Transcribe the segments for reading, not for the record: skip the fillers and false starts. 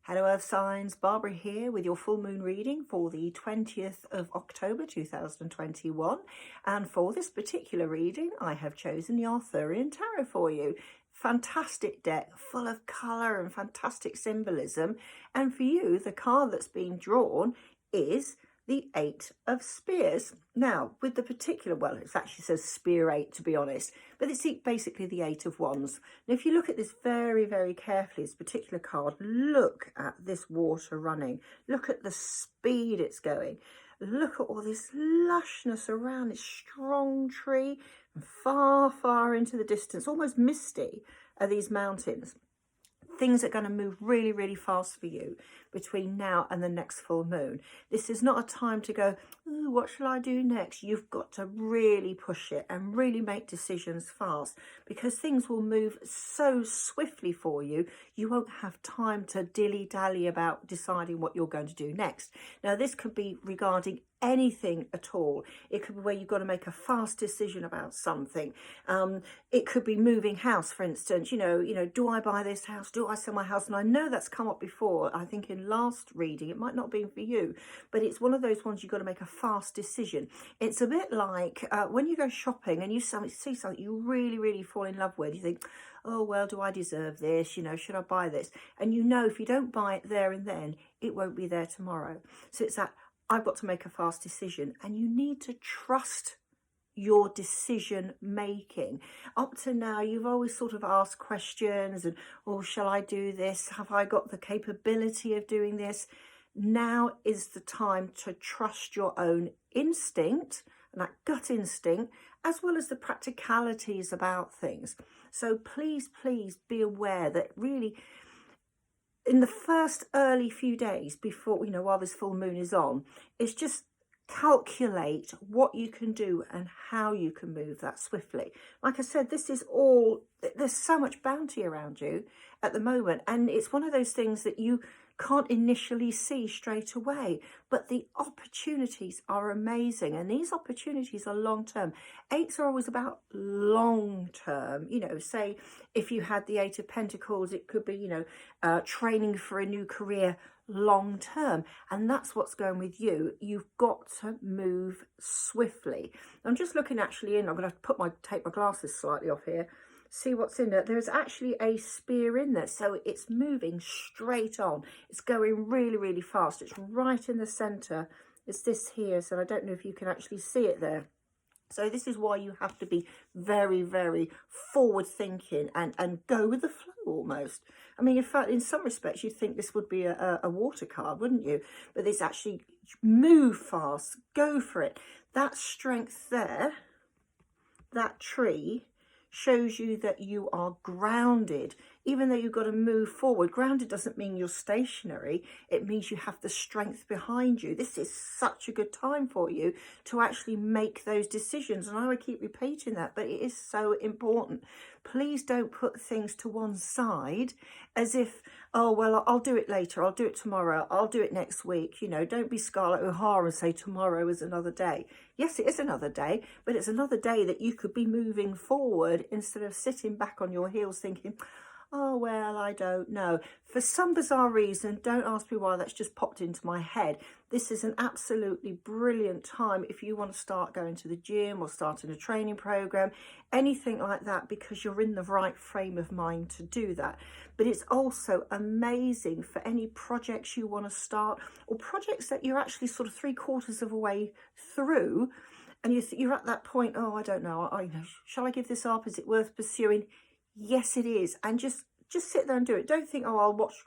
Hello Earth signs, Barbara here with your full moon reading for the 20th of October 2021, and for this particular reading I have chosen the Arthurian Tarot for you. Fantastic deck full of colour and fantastic symbolism, and for you the card that's being drawn is the Eight of Spears. Now, with the particular, well, it actually says Spear 8 to be honest, but it's basically the Eight of Wands. Now, if you look at this very, very carefully, this particular card, look at this water running. Look at the speed it's going. Look at all this lushness around this strong tree, and far, far into the distance, almost misty, are these mountains. Things are going to move really, really fast for you between now and the next full moon. This is not a time to go, ooh, what shall I do next? You've got to really push it and really make decisions fast, because things will move so swiftly for you. You won't have time to dilly-dally about deciding what you're going to do next. Now, this could be regarding anything at all. It could be where you've got to make a fast decision about something. It could be moving house, for instance. You know, do I buy this house? Do I sell my house? And I know that's come up before. I think in last reading, it might not be for you, but it's one of those ones you've got to make a fast decision. It's a bit like when you go shopping and you see something you really, really fall in love with. You think, oh, well, do I deserve this? You know, should I buy this? And you know, if you don't buy it there and then, it won't be there tomorrow. So it's that, I've got to make a fast decision, and you need to trust your decision making. Up to now, you've always sort of asked questions and, oh, shall I do this? Have I got the capability of doing this? Now is the time to trust your own instinct, and that gut instinct, as well as the practicalities about things. So please, please be aware that really, in the first early few days before, while this full moon is on, it's just calculate what you can do and how you can move that swiftly. Like I said, this is all, there's so much bounty around you at the moment, and it's one of those things that you can't initially see straight away, but the opportunities are amazing, and these opportunities are long term. Eights are always about long term. Say if you had the Eight of Pentacles, it could be training for a new career long term, and that's what's going with you. You've got to move swiftly. I'm just looking actually in, I'm going to take my glasses slightly off here, see what's in there. There's actually a spear in there, so it's moving straight on. It's going really, really fast. It's right in the center. It's this here, so I don't know if you can actually see it there. So this is why you have to be very, very forward thinking and go with the flow almost. I mean, in fact, in some respects, you'd think this would be a water card, wouldn't you? But it's actually move fast, go for it. That strength there, that tree, shows you that you are grounded, even though you've got to move forward. Grounded doesn't mean you're stationary. It means you have the strength behind you. This is such a good time for you to actually make those decisions. And I would keep repeating that, but it is so important. Please don't put things to one side as if, oh, well, I'll do it later. I'll do it tomorrow. I'll do it next week. Don't be Scarlett O'Hara and say tomorrow is another day. Yes, it is another day, but it's another day that you could be moving forward instead of sitting back on your heels thinking, oh, well, I don't know. For some bizarre reason, don't ask me why, that's just popped into my head. This is an absolutely brilliant time if you want to start going to the gym or starting a training program, anything like that, because you're in the right frame of mind to do that. But it's also amazing for any projects you want to start, or projects that you're actually sort of 3/4 of a way through, and you're at that point, oh, I don't know, shall I give this up? Is it worth pursuing? Yes, it is. And just sit there and do it. Don't think, oh, I'll watch,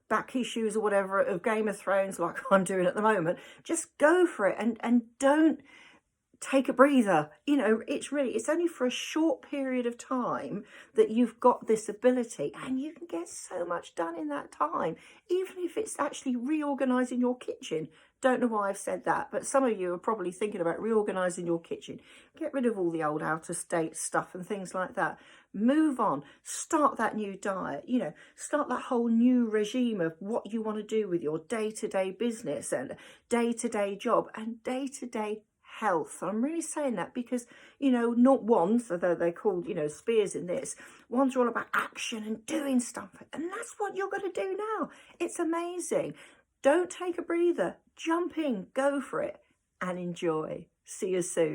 back issues or whatever of Game of Thrones like I'm doing at the moment. Just go for it and don't take a breather. It's only for a short period of time that you've got this ability, and you can get so much done in that time, even if it's actually reorganizing your kitchen. Don't know why I've said that, but some of you are probably thinking about reorganizing your kitchen. Get rid of all the old out-of-date stuff and things like that. Move on. Start that new diet. Start that whole new regime of what you want to do with your day-to-day business and day-to-day job and day-to-day health. I'm really saying that because, you know, not wands, although they're called, you know, spears in this. Wands are all about action and doing stuff. And that's what you're going to do now. It's amazing. Don't take a breather. Jump in, go for it, and enjoy. See you soon.